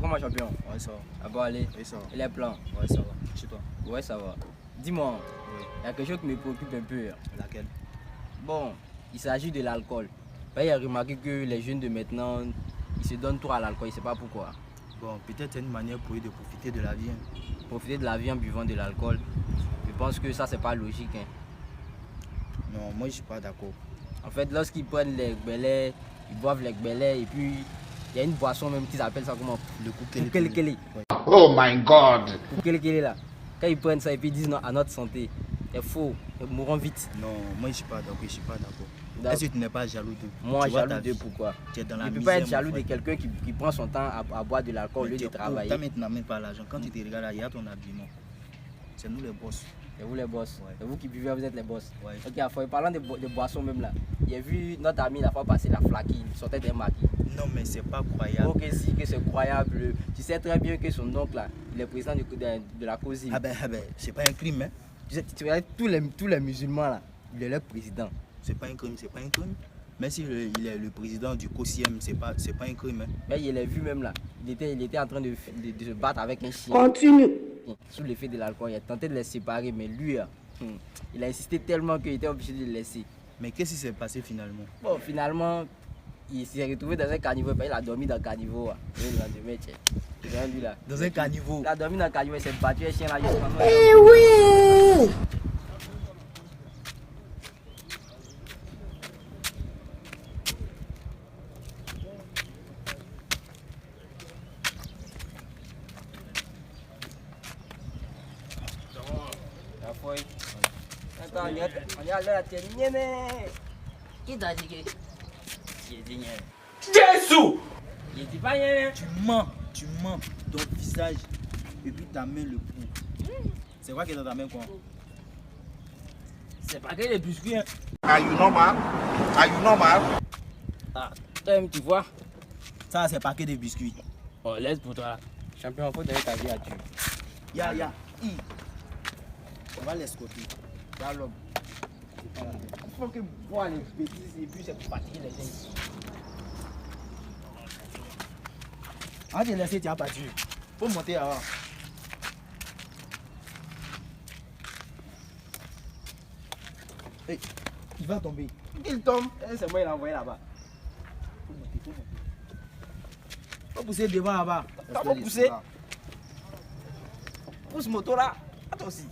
comment champion? Ouais, ça va. Ah bon, allez. Oui, ça va. Et les plans? Ouais, ça va. Chez toi? Ouais, ça va. Dis-moi, Oui. il y a quelque chose qui me préoccupe un peu. Laquelle? Bon, il s'agit de l'alcool. Ben, il a remarqué que les jeunes de maintenant, ils se donnent tout à l'alcool, il ne sait pas pourquoi. Bon, peut-être c'est une manière pour eux de profiter de la vie. Hein. Profiter de la vie en buvant de l'alcool, je pense que ça, c'est pas logique. Hein. Non, moi je suis pas d'accord. En fait, lorsqu'ils prennent les gbelets, ils boivent les gbelets et puis il y a une boisson même qu'ils appellent ça comment? Le Koukelekele. Oh my God! Koukelekele là. Quand ils prennent ça et puis ils disent non, à notre santé, c'est faux, ils mourront vite. Non, moi je suis pas d'accord, je suis pas d'accord. Donc, Est-ce que tu n'es pas jaloux d'eux? moi, jaloux d'eux, pourquoi? Tu es dans Je la ne peux misère, pas être mon jaloux de frère. quelqu'un qui prend son temps à boire de l'alcool au lieu de travailler. Toi, tu n'as même pas l'argent. Quand tu te regardes, il y a ton habillement. C'est nous les boss. C'est vous les boss. Ouais. C'est vous qui buvez, vous êtes les boss. Ouais. Ok, parlant de boissons même là, j'ai vu notre ami la fois passée, la Flaky, il sortait des maquis. Non, mais c'est pas croyable. Ok, si, que c'est croyable. Tu sais très bien que son oncle là, il est président de la COSIM. Ah ben, c'est pas un crime, hein. Tu vois, tous les musulmans là, il est leur président. C'est pas un crime, c'est pas un crime. Même si il est le président du COSIM, c'est pas un crime. Hein. Mais il l'a vu même là. Il était en train de se battre avec un chien. Continue. Sous l'effet de l'alcool, il a tenté de les séparer, mais lui, il a insisté tellement qu'il était obligé de le laisser. Mais qu'est-ce qui s'est passé finalement? Bon, finalement, il s'est retrouvé dans un caniveau. Il a dormi dans le caniveau. Et le lendemain, c'est bien lui là. Dans un caniveau. Il a dormi dans le caniveau, il s'est battu un chien là. Eh oui! La foi. Attends, on y a l'air à terminer, mais. Qui t'a dit que. Il dit rien. Jésus! Il dit pas rien. Tu mens. Ton visage et puis ta main le pouls. C'est quoi qui est dans ta main quoi? C'est pas que les biscuits. Hein. Are you normal? Are you normal? Ah, toi-même, tu vois. Ça, c'est pas que des biscuits. Oh, laisse pour toi. Champion, faut donner ta vie à Dieu. Ya. On va l'escorter. Y'a l'homme. Il faut que boire les bêtises et puis c'est pour fatiguer les gens. On va te laisser, tu as battu. Faut monter avant. Hey, il va tomber. Il tombe, c'est moi qui l'ai envoyé là-bas. Faut pousser devant là-bas. Ça va pousser. Pousse moto là. Attends aussi.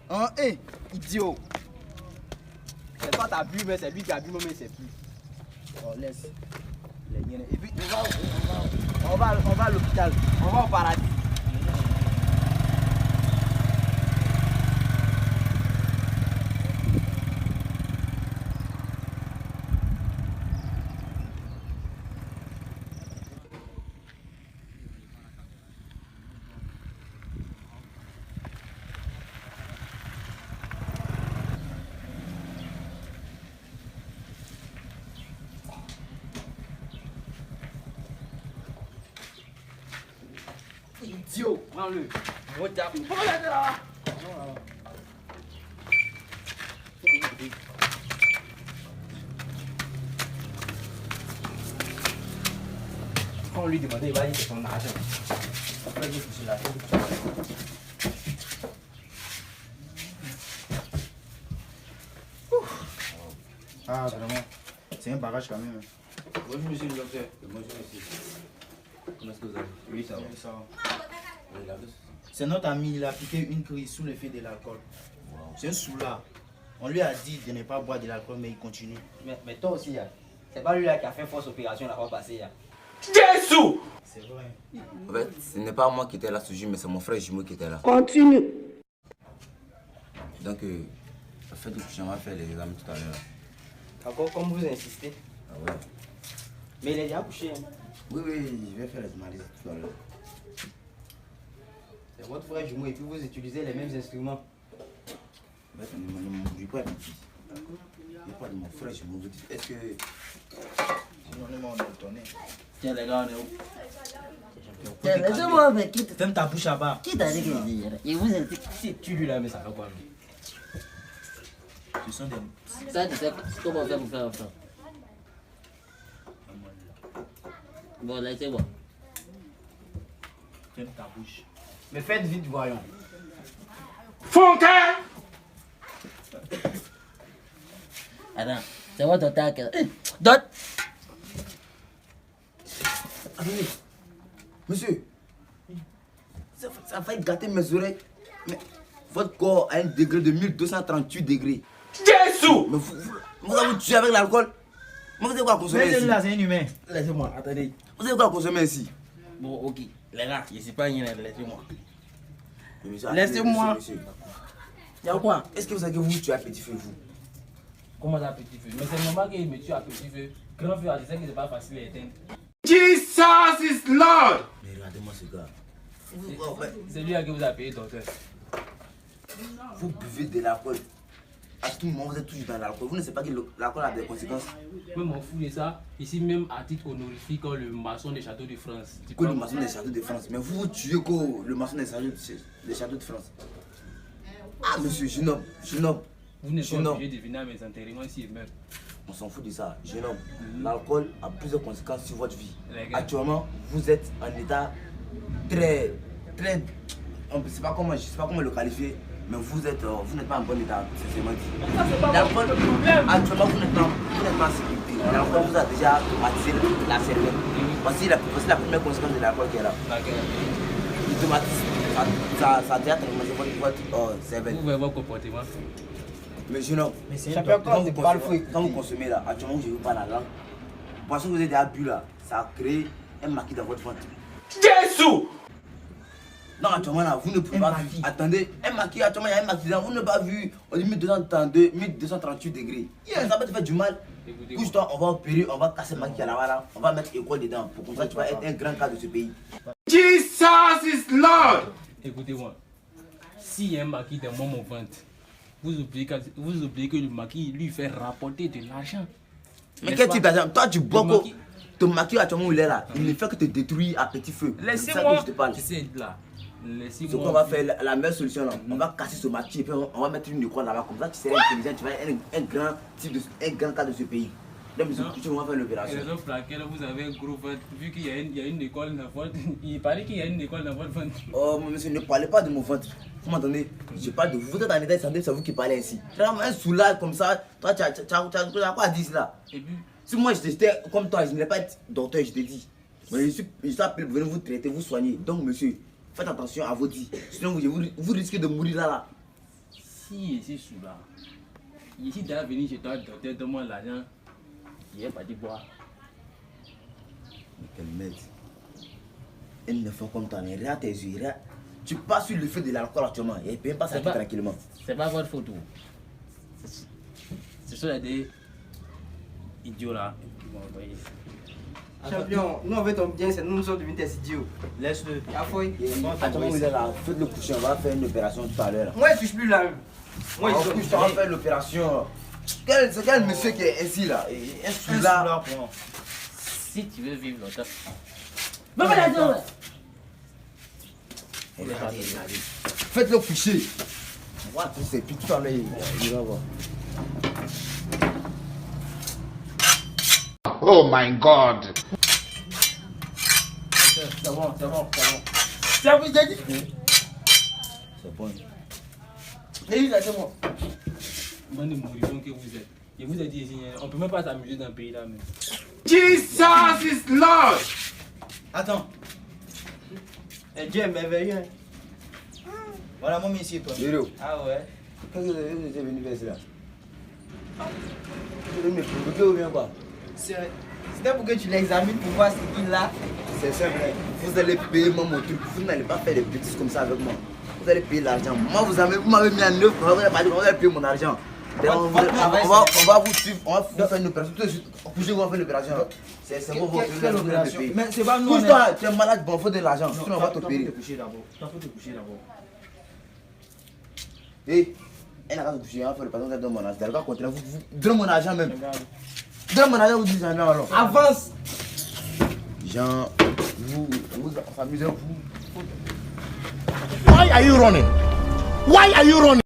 Hein, hey, Idiot. C'est toi t'as bu, mais c'est lui qui a bu, mais c'est plus. oh, laisse. Les hyènes. Et puis on va à l'hôpital. On va au paradis. Idiot, prends-le. On tape. Prends-le de là. Quand on lui demandait, il va dire que c'est son argent. Après, il dit que c'est la Ah, vraiment. C'est un barrage quand même. Bonjour, monsieur le docteur. Bonjour, monsieur. Comment est-ce que vous allez? Oui, ça va. Oui, ça va. Oui, là, C'est notre ami, il a piqué une crise sous l'effet de l'alcool. wow. C'est un soulard. On lui a dit de ne pas boire de l'alcool, mais il continue. Mais toi aussi, hein. C'est pas lui là qui a fait fausse opération la fois passée. Hein. Jésus! C'est vrai. En fait, ce n'est pas moi qui étais là ce jour, mais c'est mon frère jumeau qui était là. Continue. Donc, le fait de coucher, on va faire les examens tout à l'heure. D'accord, comme vous insistez. Ah ouais. Mais il est déjà couché. Hein. Oui, je vais faire les analyses tout à l'heure. C'est votre frère jumeau et puis vous utilisez les mêmes instruments. En fait, je ne pas de fils. Je parle de mon frère jumeau. Est-ce que. Sinon, on est étonné. Tiens, les gars, on est où? Laissez-moi avec qui Ferme ta bouche là-bas. t'a dit qu'il dit. Et vous êtes. Si tu lui là, mais ça fait quoi? Ce sont des. Ça, tu sais comment faire pour faire un frère. Bon, laissez-moi. Ferme ta bouche. Mais faites vite, voyons. Fontaine. Attends, c'est quoi ton tac? D'autres? Attendez. Monsieur, ça a failli gâter mes oreilles. Mais votre corps a un degré de 1238 degrés. Jésus. Mais vous avez tué avec l'alcool. Mais vous avez quoi consommer ici? Laissez-le là, c'est un humain. Laissez-moi, attendez. Vous avez quoi consommer ici? Bon, ok. Les gars, je suis pas rien, laissez-moi. Monsieur, Laissez-moi. monsieur. Y'a quoi? Est-ce que vous savez que vous tuez à petit feu, vous? Comment ça, petit feu? Mais c'est normal qu'il me tue à petit feu. Grand feu, je sais que c'est pas facile à éteindre. Jesus is Lord. Mais regardez-moi ce gars. C'est lui à qui vous a payé, docteur. Vous buvez de l'alcool. À tout moment, vous êtes toujours dans l'alcool. Vous ne savez pas que l'alcool a des conséquences. Moi, m'en fous de ça. Ici, même à titre honorifique, le maçon des châteaux de France. Tu Que le prends- maçon des châteaux de France. Mais vous, vous tuez que le maçon des châteaux de France. Ah, monsieur, jeune homme, jeune homme. Vous n'êtes Jeune pas homme. obligé de venir à mes enterrements ici et même. On s'en fout de ça, jeune homme. L'alcool a plusieurs conséquences sur votre vie. Les gars. Actuellement, vous êtes en état très, je sais pas comment le qualifier, mais vous n'êtes pas en bon état, sincèrement dit. L'alcool, actuellement, vous n'êtes pas en sécurité. L'alcool vous a déjà traumatisé la cervelle. Voici la première conséquence de l'alcool qui est là. Le traumatisme, ça a déjà traumatisé votre cervelle. Vous voyez votre comportement. Mais jeune homme, Mais c'est ça un peut docteur, quand c'est vous pas le consommez, fou. quand vous consommez là, actuellement je ne veux pas la langue. Parce que vous êtes déjà bu là, ça a créé un maquis dans votre ventre. Jésus. Non, actuellement là, vous ne pouvez Un pas maquis. vivre. Attendez, un maquis, actuellement il y a un maquis dedans, vous ne pouvez pas vivre au 1232, 1238 degrés. Ça va te faire du mal. Écoutez-moi. Couche-toi, on va opérer, on va casser le maquis là-bas là, on va mettre école dedans. Pour comme ça, tu vas être un grand cas de ce pays. Jesus is Lord. Écoutez-moi. S'il y a un maquis dans mon ventre, vous oubliez que le maquis lui fait rapporter de l'argent. Mais N'est-ce quel pas? type d'argent? Toi, tu bois Le quoi? maquis. Ton maquis actuellement où il est là, il ne fait que te détruire à petit feu. C'est ça que Laissez-moi. je te parle. Tu sais, là. Ce Laissez-moi. qu'on va faire, la meilleure solution là, on va casser ce maquis et puis on va mettre une école là-bas. Comme ça, tu seras intelligent, tu vas être un grand cas de ce pays. Donc, Non. tu vas faire l'opération. Raison pour laquelle vous avez un gros ventre, vu qu'il y a une école dans votre. Il paraît qu'il y a une école dans votre ventre. Oh, monsieur, ne parlez pas de mon ventre. Vous m'entendez? Je parle de vous. Vous êtes en état de santé, c'est vous qui parlez ainsi. Vraiment, un soulage comme ça, toi, tu as quoi à dire là? Et puis, Si moi j'étais comme toi, je n'allais pas être docteur, je t'ai dit. Mais je suis appelé pour venir vous traiter, vous soigner. Donc, monsieur, faites attention à vos dits. Sinon, vous risquez de mourir là. si ici sous là, ici d'aller venir chez toi, docteur, donne-moi l'argent, il n'est pas dit boire. Mais quelle merde. Elle ne fait comme toi, regarde tes yeux, regarde. Tu passes sur le feu de l'alcool actuellement et ne pas ça tranquillement. C'est pas votre faute. Ce sont des idiots là qui m'ont envoyé. Champion, nous on veut ton bien, c'est nous sommes devenus des idiots. Laisse-le. Ah, foi. Actuellement, vous êtes là, faites le coucher, on va faire une opération tout à l'heure. Moi je touche plus là. Moi On je couche, on va faire l'opération. C'est quel monsieur qui est ainsi là? Un soulard. Si tu veux vivre longtemps. Regardez. Faites-le coucher. Voilà, tout c'est puis tout à l'heure, il va voir. Oh my God. C'est bon. Ça vous a dit? C'est bon. Et là, c'est bon. Bande de moribonds que vous êtes. Je vous ai dit ici, on peut même pas s'amuser dans le pays là même. Jesus is Lord. Attends. Et Dieu est merveilleux. Hein. Voilà mon monsieur, toi. Léo, Ah ouais. qu'est-ce que vous êtes venu faire ici là? Vous venez me provoquer ou bien quoi? C'était pour que tu l'examines pour voir ce qu'il a. C'est simple, hein. Vous allez payer moi mon truc. Vous n'allez pas faire des bêtises comme ça avec moi. Vous allez payer l'argent. Moi, vous m'avez mis en neuf. Vous allez payer mon argent. On va vous suivre. On va vous faire une opération. Tout de suite, couchez, on va faire l'opération. C'est bon, Quelle opération? Mais c'est pas nous. Couche-toi, tu es malade, bon, il faut de l'argent. Non, Sinon, on va faut t'opérer. te coucher d'abord. Toi, faut te coucher d'abord. Hé, elle n'a pas touché, on va faire le patron de mon argent. Elle va continuer. Vous donnez mon argent même. Donnez mon argent, vous dites jamais alors. Avance. Jean, vous amusez-vous. Why are you running? Why are you running?